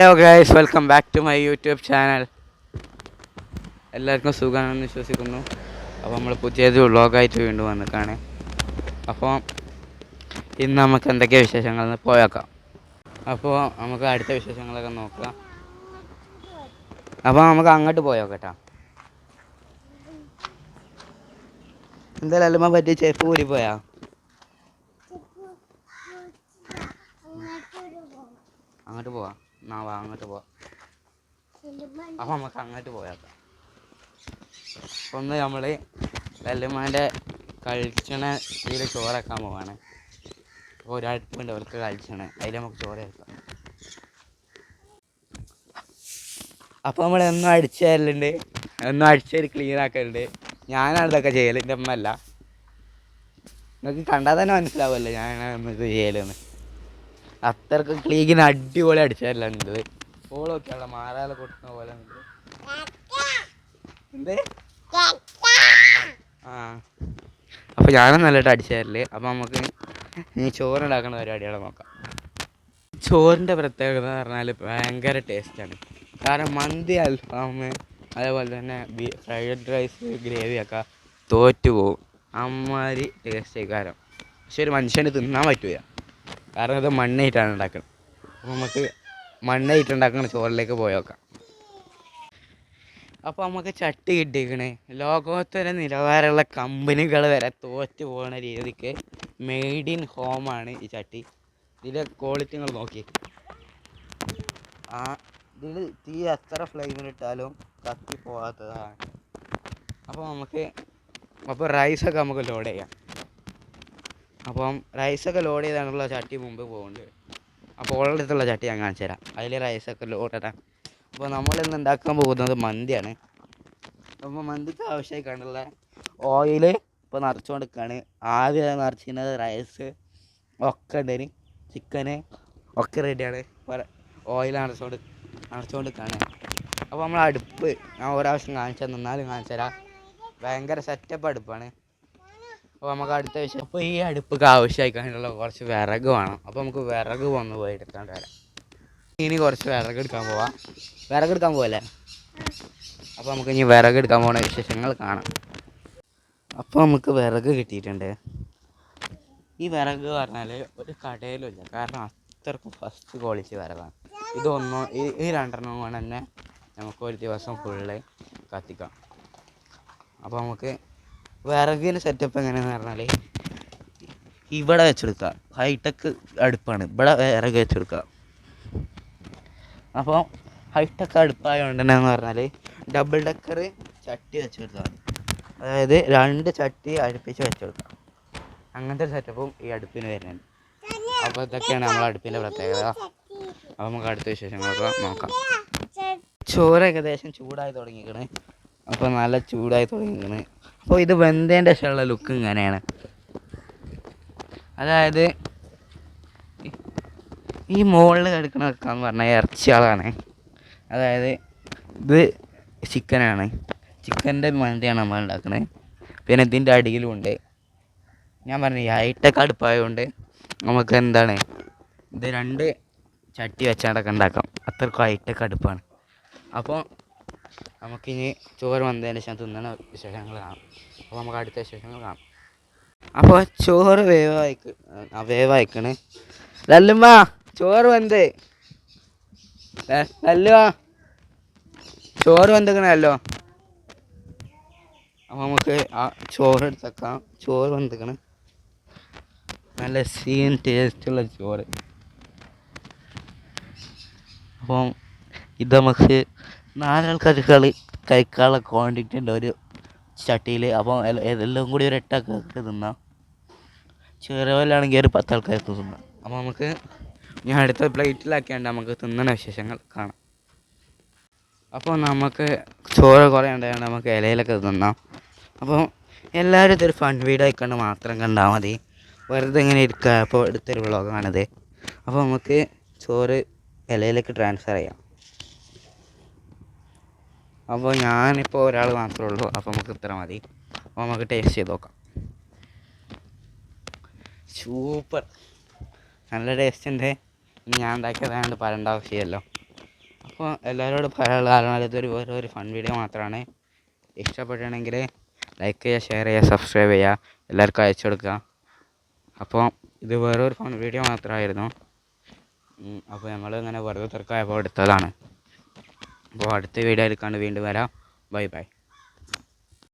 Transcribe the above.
Hello guys, welcome back to my YouTube channel. എല്ലാവർക്കും സുഖമാണെന്ന് വിശ്വസിക്കുന്നു. അപ്പോൾ നമ്മൾ പുതിയൊരു വ്ളോഗായിട്ട് വീണ്ടും വന്നിട്ടാണ്. അപ്പോൾ ഇന്ന് നമുക്ക് എന്തൊക്കെയാണ് വിശേഷങ്ങളെന്ന് പോയേക്കാം. അപ്പോൾ നമുക്ക് അടുത്ത വിശേഷങ്ങളൊക്കെ നോക്കാം. അപ്പോൾ നമുക്ക് അങ്ങോട്ട് പോയേക്കട്ടാ. എന്തായാലും അല്ലുമ്മ പറ്റി ചെരുപ്പ് കൂടി പോയാ. അങ്ങോട്ട് പോവാം. അങ്ങോട്ട് പോവാം. അപ്പോൾ നമുക്ക് അങ്ങോട്ട് പോയേക്കാം. ഒന്ന് നമ്മൾ ലല്ലുമാൻ്റെ കഴിച്ചണ ഇതിൽ ചോറാക്കാൻ പോവാണ്. അപ്പോൾ ഒരടുപ്പുണ്ട് അവർക്ക് കഴിച്ചണ, അതിൽ നമുക്ക് ചോറ് വെക്കാം. അപ്പോൾ നമ്മൾ എന്നും അടിച്ചു തരലുണ്ട്, എന്നും അടിച്ചൊരു ക്ലീൻ ആക്കലുണ്ട്. ഞാനാണ് ഇതൊക്കെ ചെയ്യൽ, എൻ്റെ അമ്മ അല്ല. നിങ്ങൾക്ക് കണ്ടാൽ തന്നെ മനസ്സിലാവുമല്ലോ ഞാനാണ് ഇത് ചെയ്യലെന്ന്. അത്രക്ക് ക്ലീൻ അടിപൊളി അടിച്ചു തരലുണ്ട്. ഓളൊക്കെയുള്ള മാറാതെ കൊട്ടുന്ന പോലെ എന്ത് അപ്പോൾ ഞാനും നല്ലതായിട്ട് അടിച്ചു തരല്. അപ്പോൾ നമുക്ക് ഇനി ചോറുണ്ടാക്കുന്ന പരിപാടികളെ നോക്കാം. ചോറിൻ്റെ പ്രത്യേകത എന്ന് പറഞ്ഞാൽ ഭയങ്കര ടേസ്റ്റാണ്. കാരണം മന്തി, അൽഫാം, അതേപോലെ തന്നെ ഫ്രൈഡ് റൈസ്, ഗ്രേവിയൊക്കെ തോറ്റു പോകും. അമ്മാതിരി ടേസ്റ്റ് കാരണം. പക്ഷെ ഒരു മനുഷ്യന് തിന്നാൻ പറ്റില്ല, കാരണം അത് മണ്ണായിട്ടാണ് ഉണ്ടാക്കുന്നത്. അപ്പോൾ നമുക്ക് മണ്ണായിട്ടുണ്ടാക്കുന്ന ചോറിലേക്ക് പോയി നോക്കാം. അപ്പോൾ നമുക്ക് ചട്ടി കിട്ടിയിരിക്കണേ ലോകോത്തര നിലവാരമുള്ള കമ്പനികൾ വരെ തോറ്റു പോകുന്ന രീതിക്ക് മെയ്ഡ് ഇൻ ഹോമാണ് ഈ ചട്ടി. ഇതിൻ്റെ ക്വാളിറ്റി നിങ്ങൾ നോക്കി. ഇതിൽ തീ എത്ര ഫ്ലെയിമിലിട്ടാലും കത്തി പോകാത്തതാണ്. അപ്പോൾ റൈസൊക്കെ നമുക്ക് ലോഡ് ചെയ്യാം. അപ്പം റൈസൊക്കെ ലോഡ് ചെയ്താണുള്ള ചട്ടി മുമ്പ് പോകുന്നുണ്ട്. അപ്പോൾ ഓൾറെഡി അടുത്തുള്ള ചട്ടി ഞാൻ കാണിച്ചു തരാം. അതിൽ റൈസൊക്കെ ലോഡ് ഇടാം. അപ്പോൾ നമ്മളിന്ന് ഉണ്ടാക്കാൻ പോകുന്നത് മന്തിയാണ്. അപ്പോൾ മന്തിക്ക് ആവശ്യമായി കണ്ടുള്ള ഓയിൽ ഇപ്പോൾ നിറച്ചുകൊണ്ടിരിക്കുകയാണ്. ആദ്യം നിറച്ചിരുന്നത് റൈസ് ഒക്കെ ഉണ്ടേന്, ചിക്കന് ഒക്കെ റെഡിയാണ്. ഇപ്പോൾ ഓയിൽ നിറച്ചുകൊണ്ടിരിക്കുകയാണ്. അപ്പോൾ നമ്മൾ അടുപ്പ് ഞാൻ ഒരാവശ്യം കാണിച്ചു തന്നാലും കാണിച്ചു തരാം. ഭയങ്കര സെറ്റപ്പ് അടുപ്പാണ്. അപ്പോൾ നമുക്ക് അടുത്ത വിഷയം, അപ്പോൾ ഈ അടുപ്പൊക്കെ ആവശ്യമായി കഴിഞ്ഞുള്ള കുറച്ച് വിറക് വേണം. അപ്പോൾ നമുക്ക് വിറക് പോയി എടുക്കാണ്ട് വരാം. ഇനി കുറച്ച് വിറകെടുക്കാൻ പോവല്ലേ. അപ്പോൾ നമുക്ക് ഇനി വിറകെടുക്കാൻ പോകുന്ന വിശേഷങ്ങൾ കാണാം. അപ്പോൾ നമുക്ക് വിറക് കിട്ടിയിട്ടുണ്ട്. ഈ വിറക് പറഞ്ഞാൽ ഒരു കടയിലുമില്ല, കാരണം അത്രക്കും ഫസ്റ്റ് ക്വാളിറ്റി വിറകാണ്. ഈ രണ്ടെണ്ണം കൊണ്ട് തന്നെ നമുക്ക് ഒരു ദിവസം ഫുള്ള് കത്തിക്കാം. അപ്പോൾ നമുക്ക് വിറകിന് സെറ്റപ്പ് എങ്ങനെയാണെന്ന് പറഞ്ഞാൽ ഇവിടെ വെച്ചെടുക്കുക. ഹൈടെക് അടുപ്പാണ്, ഇവിടെ വിറക് വെച്ചെടുക്കുക. അപ്പോൾ ഹൈടെക് അടുപ്പായതുകൊണ്ട് തന്നെ എന്ന് പറഞ്ഞാൽ ഡബിൾ ഡെക്കർ ചട്ടി വെച്ചെടുത്താൽ മതി. അതായത് 2 ചട്ടി അടുപ്പിച്ച് വെച്ചെടുക്കാം. അങ്ങനത്തെ ഒരു സെറ്റപ്പും ഈ അടുപ്പിന് വരുന്നുണ്ട്. അപ്പോൾ ഇതൊക്കെയാണ് നമ്മളെ അടുപ്പിൻ്റെ പ്രത്യേകത. അപ്പോൾ നമുക്ക് അടുത്ത വിശേഷങ്ങളൊക്കെ നോക്കാം. ചോറ് ഏകദേശം ചൂടായി തുടങ്ങിയിരിക്കണ്. അപ്പോൾ നല്ല ചൂടായി തുടങ്ങിയിരിക്കണ്. അപ്പോൾ ഇത് വെന്തേൻ്റെ ശേഷമുള്ള ലുക്ക് ഇങ്ങനെയാണ്. അതായത് ഈ മുകളിൽ കിടക്കണതൊക്കെ എന്ന് പറഞ്ഞാൽ ഇറച്ചികളാണ്. അതായത് ഇത് ചിക്കനാണ്, ചിക്കൻ്റെ മന്തിയാണ് നമ്മൾ ഉണ്ടാക്കുന്നത്. പിന്നെ ഇതിൻ്റെ അടിയിലുണ്ട്, ഞാൻ പറഞ്ഞു ഈ ഹൈടെക് അടുപ്പായതുകൊണ്ട് നമുക്ക് എന്താണ് ഇത് 2 ചട്ടി വെച്ചാണ്ടൊക്കെ ഉണ്ടാക്കാം. അത്രക്കും ഹൈടെക് അടുപ്പാണ്. അപ്പോൾ നമുക്കിനി ചോറ് വന്നതിന് ശേഷം തിന്നണ വിശേഷങ്ങൾ കാണാം. അപ്പോൾ നമുക്ക് അടുത്ത വിശേഷങ്ങൾ കാണാം. അപ്പോൾ ചോറ് വേവായിക്കണ്. ലല്ലുമ്മ ചോറ് വെന്ത്, ലല്ലുവാ ചോറ് വെന്തിക്കണല്ലോ. അപ്പോൾ നമുക്ക് ആ ചോറ് എടുത്തേക്കാം. ചോറ് വെന്തിക്കണ്, നല്ല സീൻ ടേസ്റ്റുള്ള ചോറ്. അപ്പം ഇത് നമുക്ക് 4 ആൾക്കാർക്ക് കഴിക്കാനുള്ള ക്വാണ്ടിറ്റി ഉണ്ട് ഒരു ചട്ടിയിൽ. അപ്പോൾ എല്ലാം കൂടി ഒരു 8 ആൾക്കാർക്ക് തിന്നാം. ചെറിയവരാണെങ്കിൽ ഒരു 10 ആൾക്കാർക്ക് തിന്നാം. അപ്പോൾ നമുക്ക് ഞാൻ അടുത്ത പ്ലേറ്റിലാക്കിയാണ്ട് നമുക്ക് തിന്നണ വിശേഷങ്ങൾ കാണാം. അപ്പോൾ നമുക്ക് ചോറ് കുറേ ഉണ്ടായതുകൊണ്ട് നമുക്ക് ഇലയിലൊക്കെ തിന്നാം. അപ്പോൾ എല്ലാവരും ഇതൊരു ഫൺ വീഡിയോ ആയിക്കൊണ്ട് മാത്രം കണ്ടാൽ മതി. വെറുതെ ഇങ്ങനെ ഇരിക്കുക. അപ്പോൾ എടുത്തൊരു വ്ളോഗാണിത്. അപ്പോൾ നമുക്ക് ചോറ് ഇലയിലേക്ക് ട്രാൻസ്ഫർ ചെയ്യാം. അപ്പോൾ ഞാനിപ്പോൾ ഒരാൾ മാത്രമേ ഉള്ളൂ, അപ്പോൾ നമുക്ക് ഇത്ര മതി. അപ്പോൾ നമുക്ക് ടേസ്റ്റ് ചെയ്ത് നോക്കാം. സൂപ്പർ, നല്ല ടേസ്റ്റ് ഉണ്ട്. ഞാൻ ഉണ്ടാക്കിയതായതുകൊണ്ട് പറയേണ്ട ആവശ്യമല്ലോ. അപ്പോൾ എല്ലാവരോടും പറയാനുള്ള കാരണം ഇതൊരു വേറൊരു ഫൺ വീഡിയോ മാത്രമാണ്. ഇഷ്ടപ്പെട്ടുകയാണെങ്കിൽ ലൈക്ക് ചെയ്യുക, ഷെയർ ചെയ്യുക, സബ്സ്ക്രൈബ് ചെയ്യുക, എല്ലാവർക്കും അയച്ചു കൊടുക്കുക. അപ്പോൾ ഇത് വേറൊരു ഫൺ വീഡിയോ മാത്രമായിരുന്നു. അപ്പോൾ ഞങ്ങൾ ഇങ്ങനെ വെറുതെ തിരക്കായപ്പോൾ എടുത്തതാണ്. അപ്പോൾ അടുത്ത വീഡിയോ എടുക്കാണ്ട് വീണ്ടും വരാം. Bye bye.